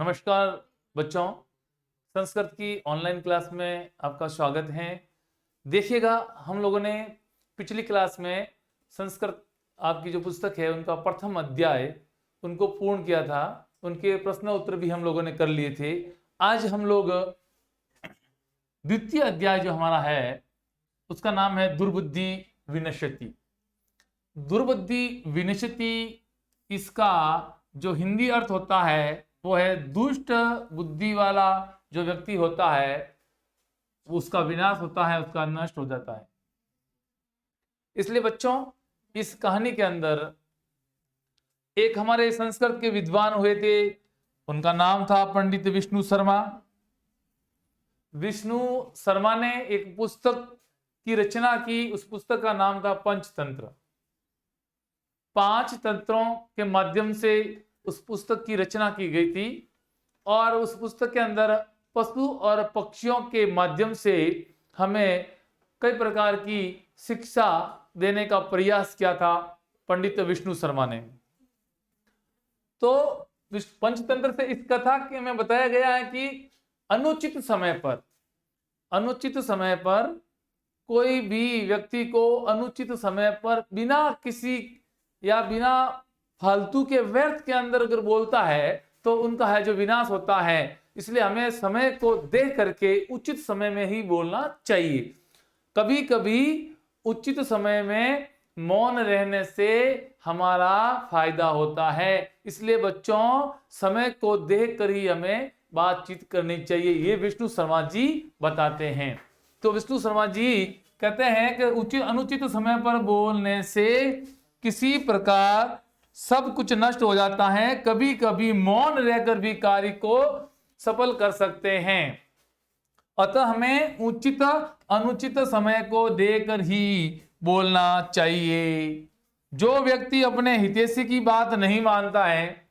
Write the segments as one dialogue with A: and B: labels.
A: नमस्कार बच्चों, संस्कृत की ऑनलाइन क्लास में आपका स्वागत है। देखिएगा, हम लोगों ने पिछली क्लास में संस्कृत आपकी जो पुस्तक है उनका प्रथम अध्याय उनको पूर्ण किया था। उनके प्रश्न उत्तर भी हम लोगों ने कर लिए थे। आज हम लोग द्वितीय अध्याय जो हमारा है उसका नाम है दुर्बुद्धि विनश्यति। दुर्बुद्धि विनश्यति, इसका जो हिंदी अर्थ होता है वो है दुष्ट बुद्धि वाला जो व्यक्ति होता है उसका विनाश होता है, उसका नष्ट हो जाता है। इसलिए बच्चों, इस कहानी के अंदर एक हमारे संस्कृत के विद्वान हुए थे, उनका नाम था पंडित विष्णु शर्मा। विष्णु शर्मा ने एक पुस्तक की रचना की, उस पुस्तक का नाम था पंचतंत्र। 5 तंत्रों के माध्यम से उस पुस्तक की रचना की गई थी और उस पुस्तक के अंदर पशु और पक्षियों के माध्यम से हमें कई प्रकार की शिक्षा देने का प्रयास किया था पंडित विष्णु शर्मा ने। तो पंचतंत्र से इस कथा के में बताया गया है कि अनुचित समय पर कोई भी व्यक्ति को अनुचित समय पर बिना किसी या बिना फालतू के व्यर्थ के अंदर अगर बोलता है तो उनका है जो विनाश होता है। इसलिए हमें समय को देख करके उचित समय में ही बोलना चाहिए। कभी कभी उचित समय में मौन रहने से हमारा फायदा होता है। इसलिए बच्चों, समय को देख कर ही हमें बातचीत करनी चाहिए, ये विष्णु शर्मा जी बताते हैं। तो विष्णु शर्मा जी कहते हैं कि अनुचित समय पर बोलने से किसी प्रकार सब कुछ नष्ट हो जाता है। कभी कभी मौन रहकर भी कार्य को सफल कर सकते हैं। अतः हमें उचित अनुचित समय को देकर ही बोलना चाहिए। जो व्यक्ति अपने हितैषी की बात नहीं मानता है,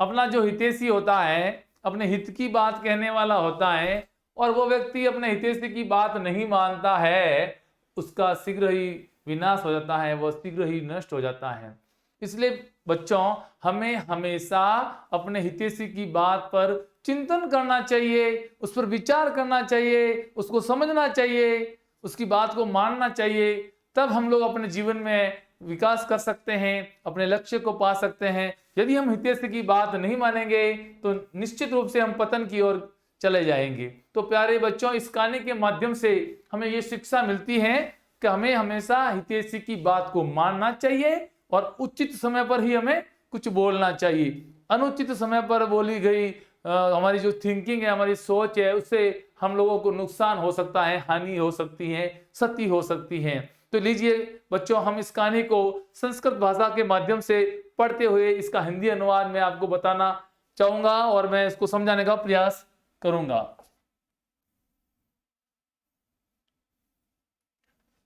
A: अपना जो हितैषी होता है, अपने हित की बात कहने वाला होता है, और वो व्यक्ति अपने हितैषी की बात नहीं मानता है, उसका शीघ्र ही विनाश हो जाता है, वह शीघ्र ही नष्ट हो जाता है। इसलिए बच्चों, हमें हमेशा अपने हितैषी की बात पर चिंतन करना चाहिए, उस पर विचार करना चाहिए, उसको समझना चाहिए, उसकी बात को मानना चाहिए। तब हम लोग अपने जीवन में विकास कर सकते हैं, अपने लक्ष्य को पा सकते हैं। यदि हम हितैषी की बात नहीं मानेंगे तो निश्चित रूप से हम पतन की ओर चले जाएंगे। तो प्यारे बच्चों, इस कहानी के माध्यम से हमें ये शिक्षा मिलती है कि हमें हमेशा हितैषी की बात को मानना चाहिए और उचित समय पर ही हमें कुछ बोलना चाहिए। अनुचित समय पर बोली गई हमारी जो थिंकिंग है, हमारी सोच है, उससे हम लोगों को नुकसान हो सकता है, हानि हो सकती है, क्षति हो सकती है। तो लीजिए बच्चों, हम इस कहानी को संस्कृत भाषा के माध्यम से पढ़ते हुए इसका हिंदी अनुवाद में आपको बताना चाहूंगा और मैं इसको समझाने का प्रयास करूंगा।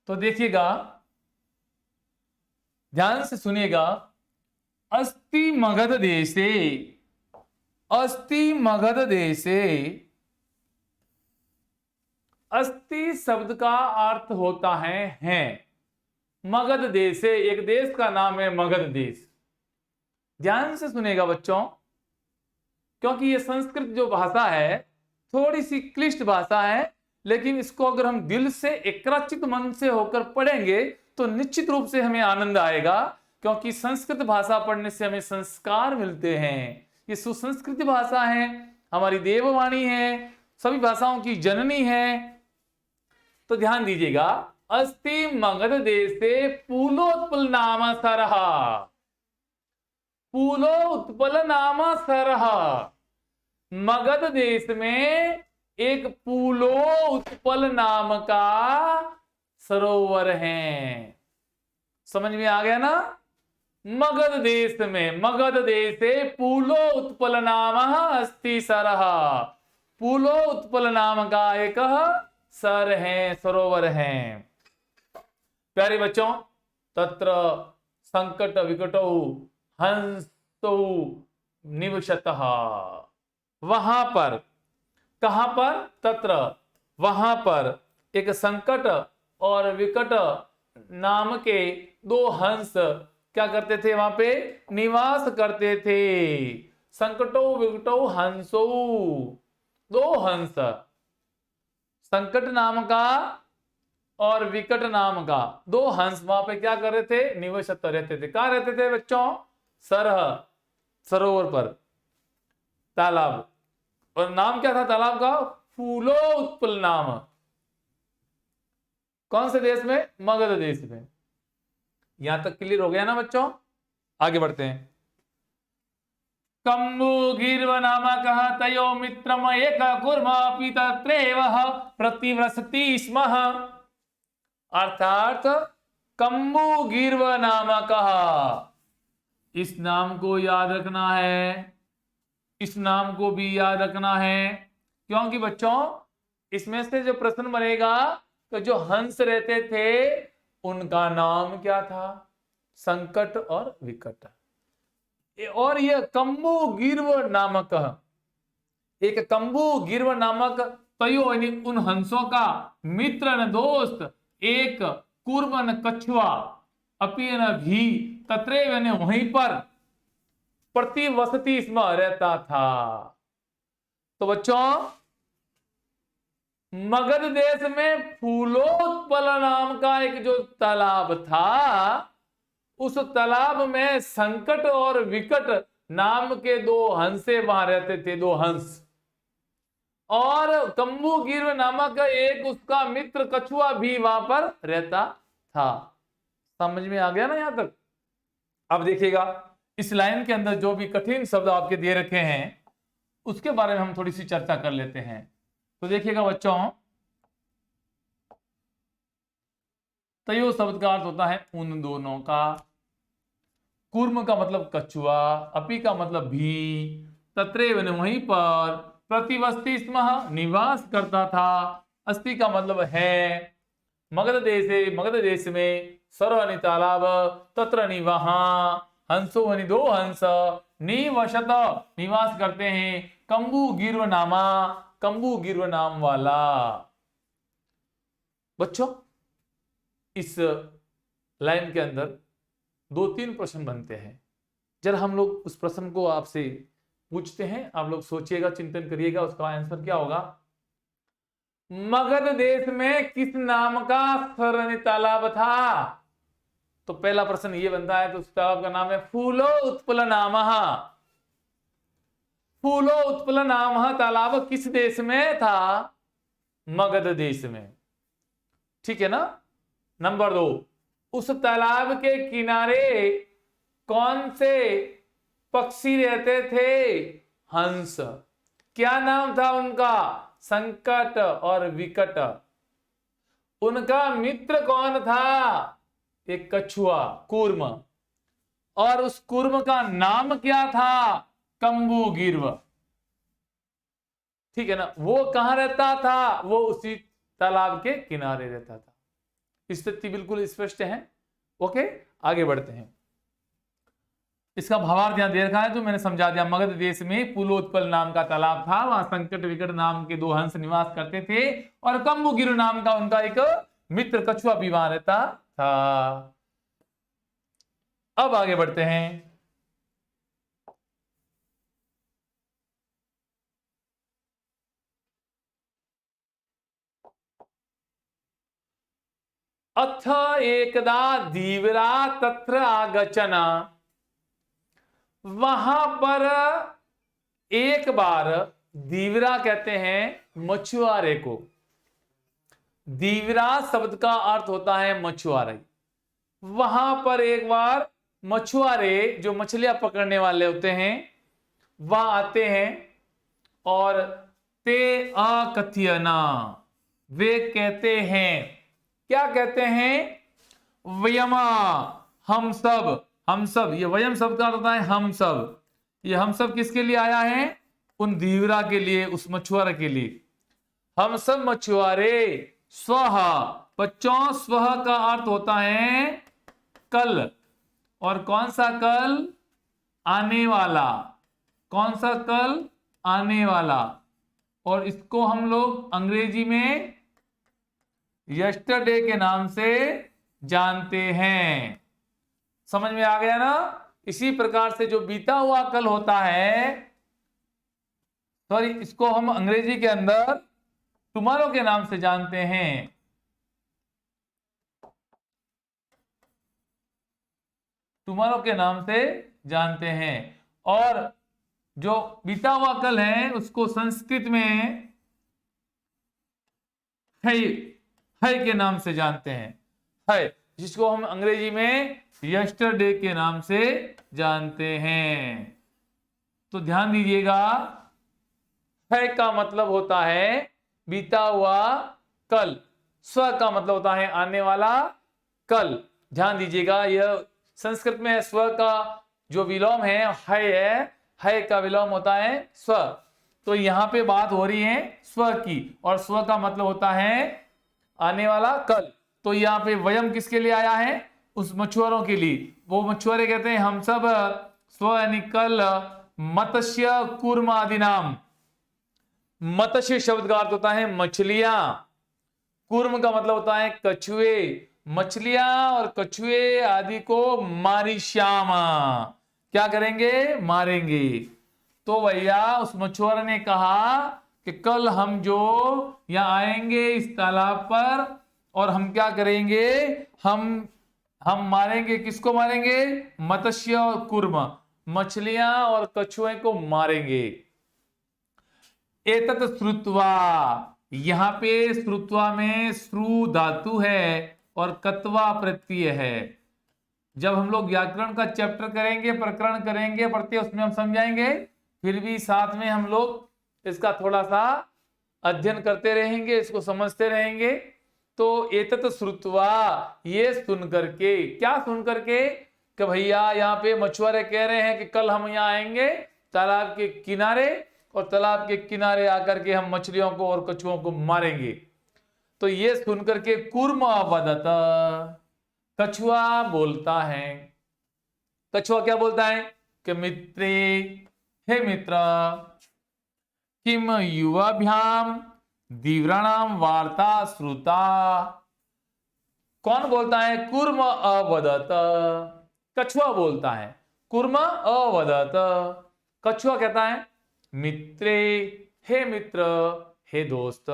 A: तो देखिएगा, ध्यान से सुनिएगा। अस्ति मगध देशे, अस्ति मगध देशे। अस्ति शब्द का अर्थ होता है। मगध देशे, एक देश का नाम है मगध देश। ध्यान से सुनिएगा बच्चों, क्योंकि ये संस्कृत जो भाषा है थोड़ी सी क्लिष्ट भाषा है, लेकिन इसको अगर हम दिल से एकाग्रचित मन से होकर पढ़ेंगे तो निश्चित रूप से हमें आनंद आएगा। क्योंकि संस्कृत भाषा पढ़ने से हमें संस्कार मिलते हैं। ये सुसंस्कृत भाषा है, हमारी देववाणी है, सभी भाषाओं की जननी है। तो ध्यान दीजिएगा, अस्ति मगध देशे पूलोत्पल नाम सरह। पूलो उत्पल नाम सरह। मगध देश में एक पूलो उत्पल नाम का सरोवर है। समझ में आ गया ना? मगध देश में, मगध देशे पूलो उत्पल नाम अस्ति सरह। पूलो उत्पल नाम का एक सर है, सरोवर है। प्यारे बच्चों, तत्र संकट विकटौ हंसौ निवसतः। वहां पर, कहां पर? तत्र, वहां पर एक संकट और विकट नाम के 2 हंस क्या करते थे? वहां पे निवास करते थे। संकटो विकटो हंसो, दो हंस, संकट नाम का और विकट नाम का दो हंस वहां पे क्या कर रहे थे, निवसत रहते थे। कहां रहते थे बच्चों, सरह, सरोवर पर, तालाब। और नाम क्या था तालाब का, फूलो उत्पल नाम। कौन से देश में, मगध देश में। यहां तक क्लियर हो गया ना बच्चों, आगे बढ़ते हैं। कम्बुगीर्व नामकः तयो मित्रम एक कुर्म अपि तत्रैव प्रतिवसति स्म। अर्थात कम्बुगीर्व नामकः, इस नाम को याद रखना है, इस नाम को भी याद रखना है, क्योंकि बच्चों इसमें से जो प्रश्न बनेगा तो जो हंस रहते थे उनका नाम क्या था, संकट और विकट। और यह कम्बु गिर्व नामक, एक कम्बु गिर्व नामक तयो यानी उन हंसों का, मित्र न दोस्त, एक कुर्म न कछुआ, अपी न भी, तत्रेव ने वहीं पर, प्रतिवसति इसमें रहता था। तो बच्चों मगध देश में फूलोत्पल नाम का एक जो तालाब था, उस तालाब में संकट और विकट नाम के दो हंसे वहां रहते थे, दो हंस। और कम्बुगिर्व नामक एक उसका मित्र कछुआ भी वहां पर रहता था। समझ में आ गया ना यहां तक। अब देखिएगा इस लाइन के अंदर जो भी कठिन शब्द आपके दे रखे हैं उसके बारे में हम थोड़ी सी चर्चा कर लेते हैं। तो देखिएगा बच्चों, तयो शब्द का अर्थ होता है उन दोनों का, कुर्म का मतलब कछुआ, अपि का मतलब भी, तत्रेव वहीं पर, प्रतिवस्ति स्म निवास करता था, अस्ति का मतलब है, मगध देश में, सरह तालाब, तत्र वहां, हंसो दो हंस, निवसत निवास करते हैं, कम्बु गिर्व नामा, कम्बु गिर्व नाम वाला। बच्चों इस लाइन के अंदर दो तीन प्रश्न बनते हैं, जरा हम लोग उस प्रश्न को आपसे पूछते हैं, आप लोग सोचिएगा, चिंतन करिएगा उसका आंसर क्या होगा। मगध देश में किस नाम का सरह तालाब था? तो पहला प्रश्न ये बनता है, तो उस तालाब का नाम है फूलो उत्पल नामः। फूलो उत्पल नामः तालाब किस देश में था? मगध देश में। ठीक है ना। नंबर 2, उस तालाब के किनारे कौन से पक्षी रहते थे? हंस। क्या नाम था उनका? संकट और विकट। उनका मित्र कौन था? एक कछुआ, कूर्म। और उस कूर्म का नाम क्या था? कम्बुगिर्व। ठीक है ना। वो कहां रहता था? वो उसी तालाब के किनारे रहता था। स्थिति बिल्कुल स्पष्ट है। ओके, आगे बढ़ते हैं। इसका भावार्थ यहां दे रखा है, जो मैंने समझा दिया। मगध देश में पुलोत्पल नाम का तालाब था, वहां संकट विकट नाम के दो हंस निवास करते थे, और कम्बुगिर्व नाम का उनका एक मित्र कछुआ भी वहां रहता था। अब आगे बढ़ते हैं। अथ एकदा धीवरा तत्र आगचन। वहां पर एक बार, धीवरा कहते हैं मछुआरे को। धीवरा शब्द का अर्थ होता है मछुआरे। वहां पर एक बार मछुआरे, जो मछलियां पकड़ने वाले होते हैं, वह आते हैं, और ते अकथयना, वे कहते हैं, क्या कहते हैं? वयमा, हम सब। ये वयम शब्द का अर्थ होता है हम सब। ये हम सब किसके लिए आया है? उन धीवरा के लिए, उस मछुआरे के लिए। हम सब मछुआरे स्वह, बच्चों स्वह का अर्थ होता है कल। और कौन सा कल? आने वाला। कौन सा कल? आने वाला। और इसको हम लोग अंग्रेजी में यस्टरडे के नाम से जानते हैं। समझ में आ गया ना। इसी प्रकार से जो बीता हुआ कल होता है, सॉरी, इसको हम अंग्रेजी के अंदर टुमारो के नाम से जानते हैं। टुमारो के नाम से जानते हैं। और जो बीता हुआ कल है उसको संस्कृत में है के नाम से जानते हैं, है, जिसको हम अंग्रेजी में यस्टरडे के नाम से जानते हैं। तो ध्यान दीजिएगा, है का मतलब होता है बीता हुआ कल, स्व का मतलब होता है आने वाला कल। ध्यान दीजिएगा, यह संस्कृत में स्व का जो विलोम है का विलोम होता है स्व। तो यहां पे बात हो रही है स्व की, और स्व का मतलब होता है आने वाला कल। तो यहाँ पे वयम किसके लिए आया है? उस मछुआरों के लिए। वो मछुआरे कहते हैं हम सब स्व यानी कल मत्स्य कूर्म आदि नाम। मत्स्य शब्द का अर्थ होता है मछलियां, कूर्म का मतलब होता है कछुए। मछलियां और कछुए आदि को मारी श्यामा, क्या करेंगे? मारेंगे। तो भैया उस मछुआरे ने कहा कि कल हम जो यहाँ आएंगे इस तालाब पर, और हम क्या करेंगे? हम मारेंगे। किसको मारेंगे? मत्स्य और कूर्म, मछलियां और कछुए को मारेंगे। एतत् श्रुत्वा, यहां पे श्रुत्वा में श्रु धातु है और कत्वा प्रत्यय है। जब हम लोग व्याकरण का चैप्टर करेंगे, प्रकरण करेंगे, प्रत्यय, उसमें हम समझाएंगे। फिर भी साथ में हम लोग इसका थोड़ा सा अध्ययन करते रहेंगे, इसको समझते रहेंगे। तो एतत् श्रुत्वा, ये सुन करके, क्या सुन करके? कि भैया यहाँ पे मछुआरे कह रहे हैं कि कल हम यहाँ आएंगे तालाब के किनारे, और तालाब के किनारे आकर के हम मछलियों को और कछुओं को मारेंगे। तो ये सुन करके कूर्म वदत, कछुआ बोलता है। कछुआ क्या बोलता है? कि मित्रे, हे मित्र, किम युवाभ्याम दीव्राणाम वार्ता श्रुता। कौन बोलता है? कूर्म अवदत, कछुआ बोलता है। कूर्म अवदत, कछुआ कहता है मित्रे, हे मित्र, हे दोस्त।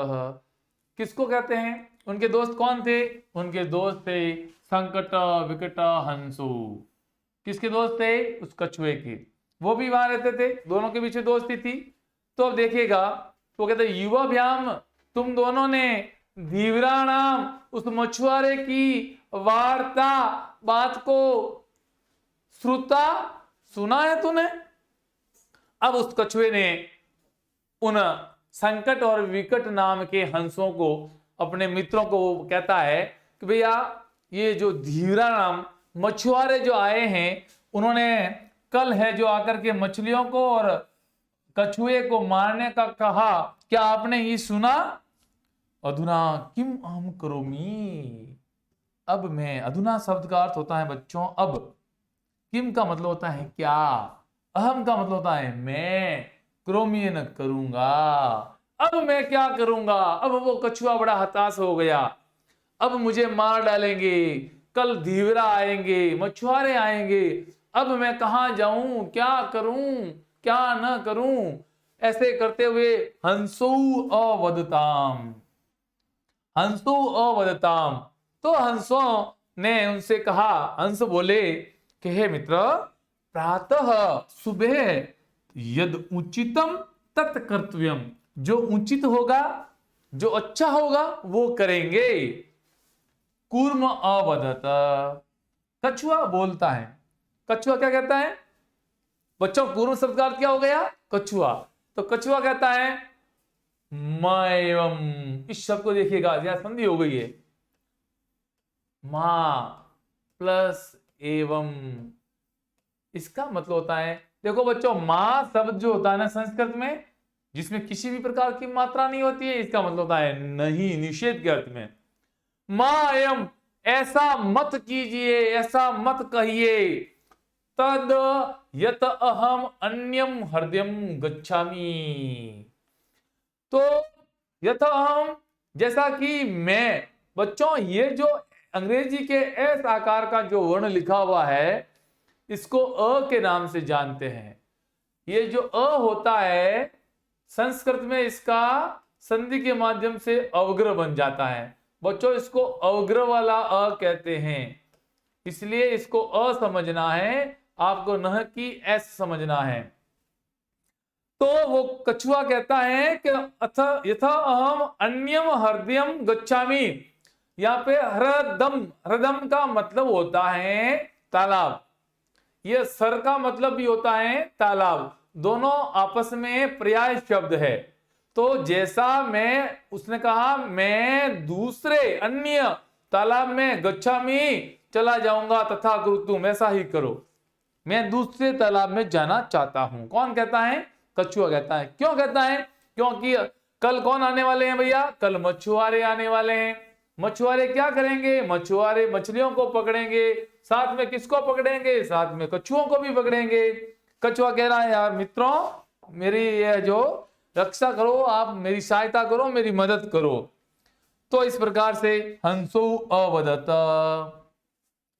A: किसको कहते हैं? उनके दोस्त कौन थे? उनके दोस्त थे संकट विकट हंसु। किसके दोस्त थे? उस कछुए के। वो भी वहां रहते थे, दोनों के बीच दोस्ती थी। तो अब देखिएगा, तो कहते युवाभ्याम, तुम दोनों ने धीवराणाम, उस मछुआरे की वार्ता, बात को श्रुता, सुना है तूने? अब उस कछुए ने उन संकट और विकट नाम के हंसों को, अपने मित्रों को कहता है कि भैया ये जो धीवरा नाम मछुआरे जो आए हैं, उन्होंने कल है जो आकर के मछलियों को और कछुए को मारने का कहा, क्या आपने ये सुना? अधुना किम अहम करोमि, अब मैं, अधुना शब्द का अर्थ होता है बच्चों अब। किम का मतलब होता है क्या, अहम का मतलब होता है मैं, क्रोमी न करूंगा, अब मैं क्या करूंगा? अब वो कछुआ बड़ा हताश हो गया, अब मुझे मार डालेंगे, कल धीवरा आएंगे, मछुआरे आएंगे, अब मैं कहां जाऊं, क्या करूं, क्या न करूं? ऐसे करते हुए हंसो अवदताम, हंसो अवदताम। तो हंसों ने उनसे कहा, हंस बोले कि हे मित्र, प्रातः सुबह यद उचितम तत् कर्तव्यम, जो उचित होगा, जो अच्छा होगा वो करेंगे। कूर्म अवदत, कछुआ बोलता है। कछुआ क्या कहता है बच्चों? कूर्म शब्द का अर्थ क्या हो गया? कछुआ। तो कछुआ कहता है एवं, इस शब्द को देखिएगा, यहां संधि हो गई है, मा प्लस एवं। इसका मतलब होता है, देखो बच्चों, मां शब्द जो होता है ना संस्कृत में, जिसमें किसी भी प्रकार की मात्रा नहीं होती है, इसका मतलब होता है नहीं, निषेध के अर्थ में। मां एवं, ऐसा मत कीजिए, ऐसा मत कहिए। तद यत अहम अन्यम हृदयम गच्छामि, तो यत अहम, जैसा कि मैं। बच्चों ये जो अंग्रेजी के एस आकार का जो वर्ण लिखा हुआ है, इसको अ के नाम से जानते हैं। ये जो अ होता है संस्कृत में इसका संधि के माध्यम से अवग्रह बन जाता है। बच्चों इसको अवग्रह वाला अ कहते हैं, इसलिए इसको अ समझना है, आपको न कि एस समझना है। तो वो कछुआ कहता है कि अथ यथा अहम अन्यम हृदयम गच्छामि। यहाँ पे हृदम, हृदम का मतलब होता है तालाब, ये सर का मतलब भी होता है तालाब, दोनों आपस में पर्याय शब्द है। तो जैसा मैं, उसने कहा मैं दूसरे अन्य तालाब में गच्छामि चला जाऊंगा, तथा गुरु तुम ऐसा ही करो, मैं दूसरे तालाब में जाना चाहता हूं। कौन कहता है? कछुआ कहता है। क्यों कहता है? क्योंकि कल कौन आने वाले हैं भैया? कल मछुआरे आने वाले हैं। मछुआरे क्या करेंगे? मछुआरे मछलियों को पकड़ेंगे, साथ में किसको पकड़ेंगे? साथ में कछुओं को भी पकड़ेंगे। कछुआ कह रहा है यार मित्रों मेरी ये जो रक्षा करो, आप मेरी सहायता करो, मेरी मदद करो। तो इस प्रकार से हंसो अवदत।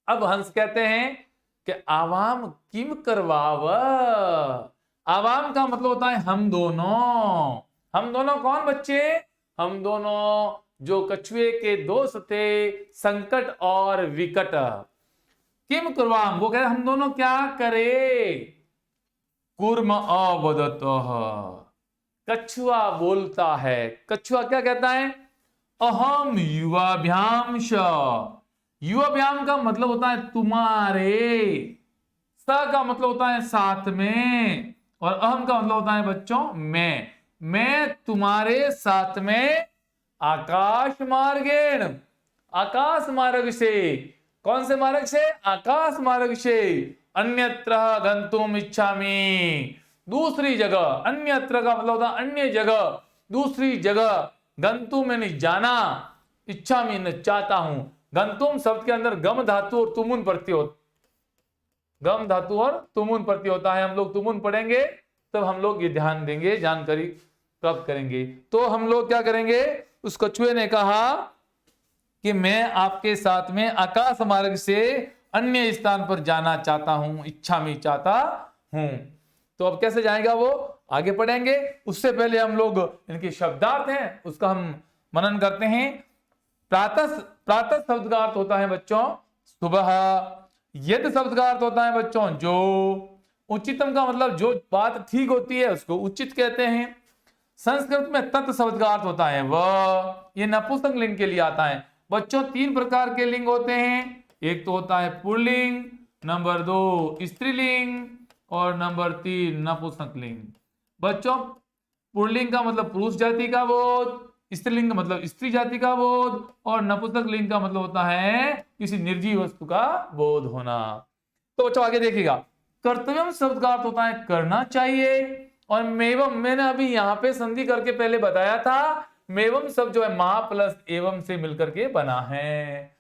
A: अब हंस कहते हैं कि आवाम किम करवाव। आवाम का मतलब होता है हम दोनों। हम दोनों कौन बच्चे? हम दोनों जो कछुए के दोस्त थे, संकट और विकट। किम करवाम, वो कह रहे हम दोनों क्या करे? कुर्म अवदत। कछुआ बोलता है। कछुआ क्या कहता है? अहम युवाभ्याम श। युवाभ्याम का मतलब होता है तुम्हारे, स का मतलब होता है साथ में, और अहम का मतलब होता है बच्चों मैं तुम्हारे साथ में आकाश मार्गेण, आकाश मार्ग से। कौन से मार्ग से? आकाश मार्ग से। अन्यत्र गंतुम इच्छामि, दूसरी जगह। अन्यत्र का मतलब होता है अन्य जगह, दूसरी जगह। गंतुम यानी जाना, इच्छामि न चाहता हूं। गंतुम शब्द के अंदर गम धातु और तुमुन प्रत्यय होता, गम धातु और तुमुन प्रत्यय होता है। हम लोग तुमुन पढ़ेंगे तब हम लोग ये ध्यान देंगे, जानकारी प्राप्त करेंगे। तो हम लोग क्या करेंगे? उस कछुए ने कहा कि मैं आपके साथ में आकाश मार्ग से अन्य स्थान पर जाना चाहता हूं, इच्छा में चाहता हूं। तो अब कैसे जाएगा वो, आगे पढ़ेंगे। उससे पहले हम लोग इनके शब्दार्थ हैं उसका हम मनन करते हैं। प्रातः, प्रातः शब्द का अर्थ होता है बच्चों सुबह। यद शब्द का अर्थ होता है बच्चों जो। उचितम का मतलब जो बात ठीक होती है उसको उचित कहते हैं। संस्कृत में तत् शब्द का अर्थ होता है वह, ये नपुंसक लिंग के लिए आता है। बच्चों तीन प्रकार के लिंग होते हैं, एक तो होता है पुल्लिंग, नंबर 2 स्त्रीलिंग, और नंबर 3 नपुंसक लिंग। बच्चों पुल्लिंग का मतलब पुरुष जाति का बोध, स्त्रीलिंग का मतलब स्त्री जाति का बोध, और नपुंसक लिंग का मतलब होता है किसी निर्जीव वस्तु का बोध होना। तो बच्चों आगे देखिएगा, कर्तव्यम शब्द का अर्थ होता है करना चाहिए। और मेवम, मैंने अभी यहां पे संधि करके पहले बताया था, मेवम शब्द जो है मां प्लस एवं से मिलकर के बना है।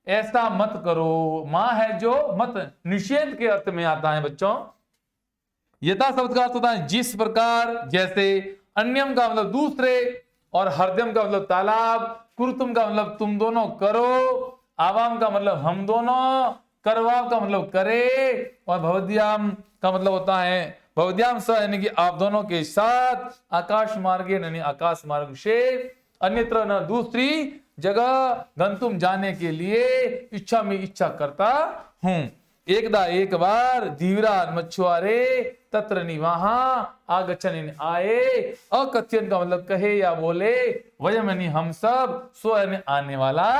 A: ऐसा मत करो, मां है जो मत निषेध के अर्थ में आता है बच्चों। यथा शब्द का अर्थ होता है जिस प्रकार, जैसे। अन्यम का मतलब दूसरे, और हृदयम का मतलब तालाब, कुरुतुम का मतलब तुम दोनों करो, आवाम का मतलब हम दोनों, करवाव का मतलब करे, और भवद्याम का मतलब होता है भवद्याम स यानी कि आप दोनों के साथ, आकाश मार्ग यानी आकाश मार्ग से, अन्यत्र न दूसरी जगह, गंतुम जाने के लिए, इच्छा में इच्छा करता हूं। एकदा एक बार धीवरा मछुआरे तत्र निवाहा आगच्छन आए। अकथ्यन का मतलब कहे या बोले, वयम यानी हम सब, स्व यानी आने वाला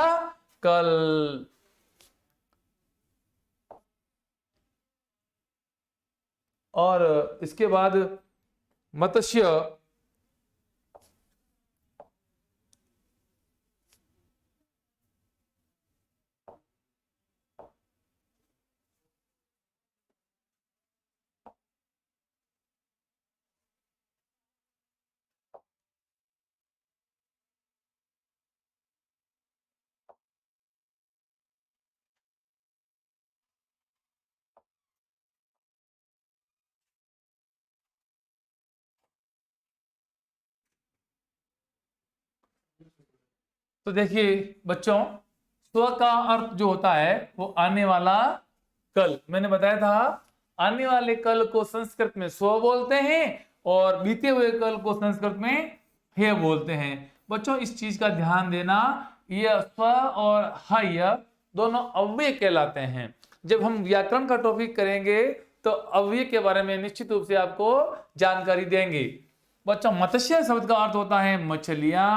A: कल। और इसके बाद मत्स्य, तो देखिए बच्चों, स्व का अर्थ जो होता है वो आने वाला कल, मैंने बताया था आने वाले कल को संस्कृत में स्व बोलते हैं और बीते हुए कल को संस्कृत में हे बोलते हैं। बच्चों इस चीज का ध्यान देना, ये स्व और हय दोनों अव्यय कहलाते हैं। जब हम व्याकरण का टॉपिक करेंगे तो अव्यय के बारे में निश्चित रूप से आपको जानकारी देंगे। बच्चों मत्स्य शब्द का अर्थ होता है मछलियां,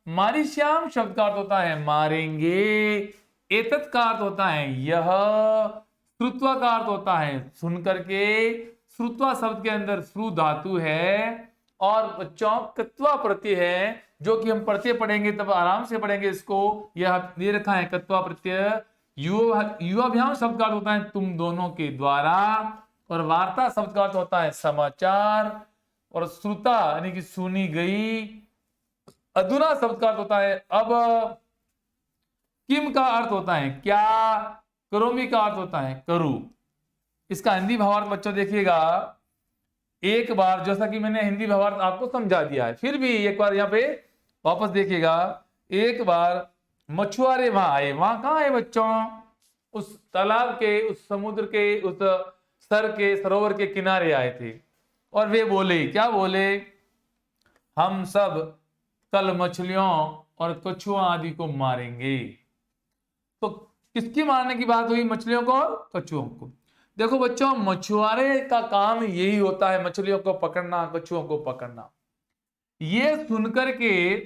A: मारीश्याम शब्द का अर्थ होता है मारेंगे, एतत् का अर्थ होता है यह, श्रुत्वा का अर्थ होता है सुन करके, श्रुत्वा शब्द के अंदर श्रु धातु है, और बच्चों कत्वा प्रत्यय है जो कि हम पढ़ते पढ़ेंगे तब आराम से पढ़ेंगे इसको। यह दे रखा है कत्वा प्रत्यय। युवाभ्याम शब्द का अर्थ होता है तुम दोनों के द्वारा, और वार्ता शब्द का अर्थ होता है समाचार, और श्रुता यानी कि सुनी गई। अधुना शब्द का अर्थ होता है अब, किम का अर्थ होता है क्या, करोमी का अर्थ होता है करूं। इसका हिंदी भावार्थ बच्चों देखिएगा एक बार, जैसा कि मैंने हिंदी भावार्थ आपको समझा दिया है, फिर भी एक बार यहाँ पे वापस देखिएगा। एक बार मछुआरे वहां आए, वहां कहाँ आए बच्चों, उस तालाब के, उस समुद्र के, उस सर के, सरोवर के किनारे आए थे, और वे बोले, क्या बोले, हम सब कल मछलियों और कछुआ आदि को मारेंगे। तो किसकी मारने की बात हुई, मछलियों को और कछुओं को। देखो बच्चों मछुआरे का काम यही होता है, मछलियों को पकड़ना, कछुओं को पकड़ना। ये सुनकर के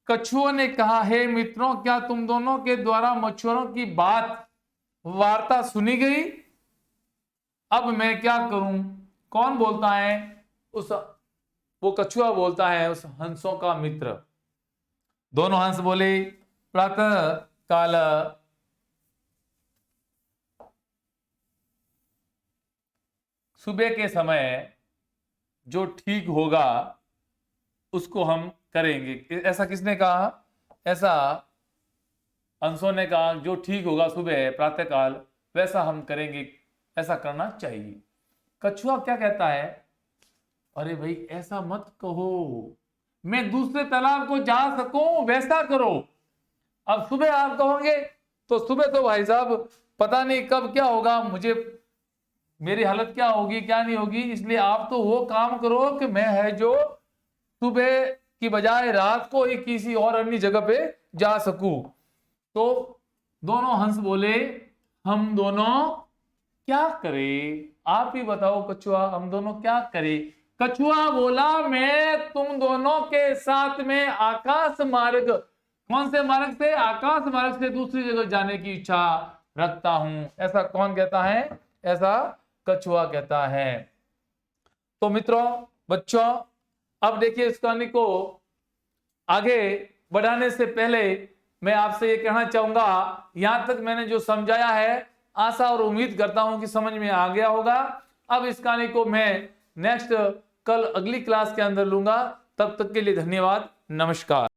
A: कछुओं ने कहा, हे मित्रों क्या तुम दोनों के द्वारा मछुआरों की बात वार्ता सुनी गई, अब मैं क्या करूं। कौन बोलता है, उस वो कछुआ बोलता है उस हंसों का मित्र। दोनों हंस बोले, प्रातः काल सुबह के समय जो ठीक होगा उसको हम करेंगे। ऐसा किसने कहा, ऐसा हंसों ने कहा जो ठीक होगा सुबह प्रातः काल वैसा हम करेंगे, ऐसा करना चाहिए। कछुआ क्या कहता है, अरे भाई ऐसा मत कहो, मैं दूसरे तालाब को जा सकूं वैसा करो। अब सुबह आप कहोगे तो सुबह तो भाई साहब पता नहीं कब क्या होगा, मुझे मेरी हालत क्या होगी क्या नहीं होगी, इसलिए आप तो वो काम करो कि मैं है जो सुबह की बजाय रात को ही किसी और अन्य जगह पे जा सकूं। तो दोनों हंस बोले, हम दोनों क्या करें, आप ही बताओ कछुआ, हम दोनों क्या करें। कछुआ बोला, मैं तुम दोनों के साथ में आकाश मार्ग, कौन से मार्ग से, आकाश मार्ग से दूसरी जगह जाने की इच्छा रखता हूं। ऐसा कौन कहता है, ऐसा कछुआ कहता है। तो मित्रों बच्चों अब देखिए इस कहानी को आगे बढ़ाने से पहले मैं आपसे ये कहना चाहूंगा, यहां तक मैंने जो समझाया है आशा और उम्मीद करता हूं कि समझ में आ गया होगा। अब इस कहानी को मैं नेक्स्ट कल अगली क्लास के अंदर लूंगा। तब तक के लिए धन्यवाद, नमस्कार।